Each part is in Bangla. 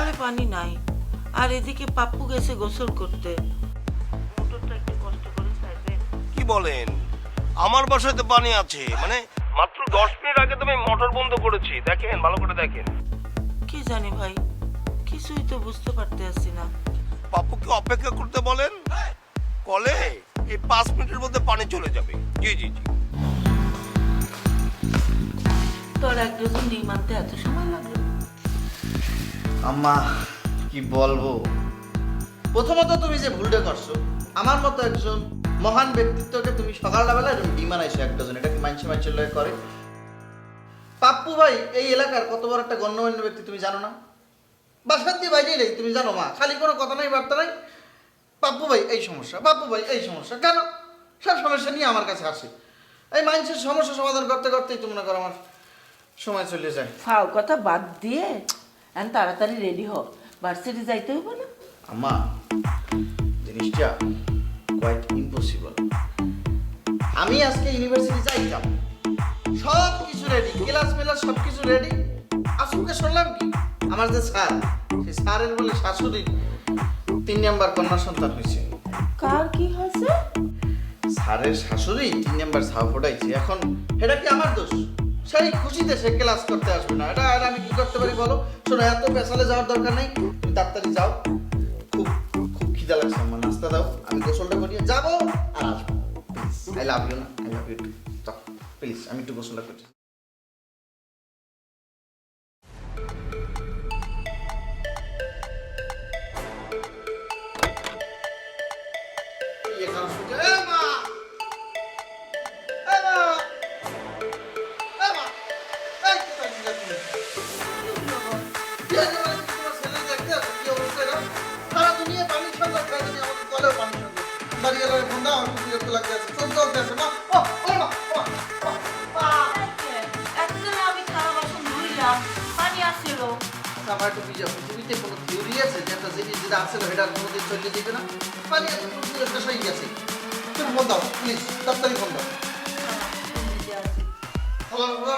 কলে পানি নাই, আর এদিকে পাপ্পু গেছে গোসল করতে। মোটরটা একটু কষ্ট করে চাইবেন। কি বলেন? আমার বাসায় তো পানি আছে, মানে মাত্র 10 মিনিট আগে তো আমি মোটর বন্ধ করেছি। দেখেন, ভালো করে দেখেন। কি জানি ভাই, কিছুই তো বুঝতে পারতে আসছি না। পাপ্পুকে অপেক্ষা করতে বলেন, কলে এই 5 মিনিটের মধ্যে পানি চলে যাবে। জি জি জি। তোর এক ডজন ডিম আনতে এত সময় লাগলো? আম্মা কি বলবো, প্রথমত তুমি যে ভুলটা করছো, আমার মতো একজন মহান ব্যক্তিত্বকে তুমি সকালবেলা এরকম ডিম আনাইছো 1 ডজন, এটা কি মানুষের লয় করে? পাপ্পু ভাই এই এলাকার কত বড় একটা গণ্যমান্য ব্যক্তি তুমি জানো না? বাসার দিয়ে বাইরে নেই, তুমি জানো মা, খালি কোনো কথা নাই বার্তা নাই। পাপ্পু ভাই এই সমস্যা, পাপ্পু ভাই এই সমস্যা, কেন সব সমস্যা নিয়ে আমার কাছে আসে? এই মানুষের সমস্যা সমাধান করতে করতেই তো মনে করো আমার সময় চলে যায়। ফাও কথা বাদ দিয়ে এখন তাড়াতাড়ি রেডি হ, ভার্সিটি যাইতে হইব না? আম্মা জিনিসটা কোয়াইট ইম্পসিবল। আমি আজকে ইউনিভার্সিটি যাইতাম, সব কিছু রেডি, ক্লাস মেলাস সব কিছু রেডি। আসুকে শুনলাম কি আমার যে স্যার, সেই স্যারের বলে শাশুড়ির 3 নাম্বার কন্যা সন্তান হয়েছে। কার কি হয়েছে? স্যারের শাশুড়ি 3 নাম্বার ছাও ফোটাইছে। এখন এটা কি আমার দোষ? সেই খুশিতে সে ক্লাস করতে আসবে না, এটা আর আমি কি করতে পারি বলো? শোনো, এত পেছালে যাওয়ার দরকার নেই, তুমি তাড়াতাড়ি যাও। খুব খুব খিদা লাগছে আমার, নাস্তা দাও, আমি গোসলটা করিয়ে যাবো আর আসবো। প্লিজ, আই লাভ ইউ না, I love you too. Please আমি একটু গোসলটা করছি। আমি থালা বাসন ধুইলাম, পানি আসছিল। আমার একটু পৃথিবীতে কোনো থিওরি আছে যে একটা জিনিস যেটা আছে সেটা কোনোদিন চলে যাবে না? পানি এত শেষ হয়ে গেছে। তুমি ফোন দাও প্লিজ, তাড়াতাড়ি ফোন দাও।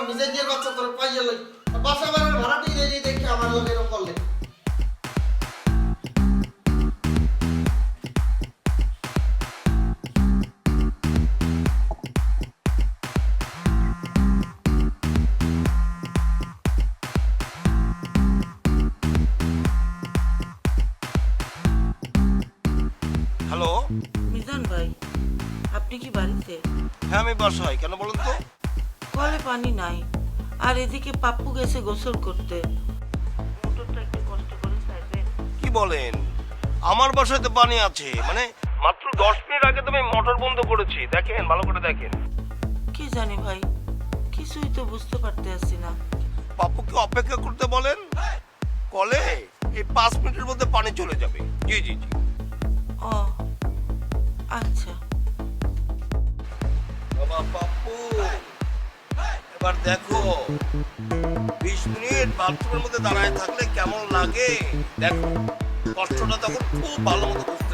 নিজে দিয়ে বাচ্চা তোর পাইয়া লই, বাসা বাড়ার ভাড়াটি দিয়ে দেখে আমার লোক এরকম করলে। হ্যালো। মিজান ভাই, আপনি কি বাড়িতে? হ্যাঁ আমি বাসায়, কেন বলুন তো? কলে পানি নাই, আর এদিকে পাপ্পু গেছে গোসল করতে। মোটরটা একটু কষ্ট করে চাইবেন। কি বলেন? আমার বাসায় তো পানি আছে, মানে মাত্র 10 মিনিট আগে তো আমি মোটর বন্ধ করেছি। দেখেন, ভালো করে দেখেন। কি জানি ভাই, কিছুই তো বুঝতে পারতে আসছি না। পাপ্পুকে অপেক্ষা করতে বলেন, কলে এই 5 মিনিটের মধ্যে পানি চলে যাবে। জি জি জি। ও আচ্ছা। বাবা পাপ্পু, এবার দেখো 20 মিনিট বাথরুমের মধ্যে দাঁড়ায় থাকলে কেমন লাগে দেখো, কষ্টটা তখন খুব ভালো মতো বুঝতে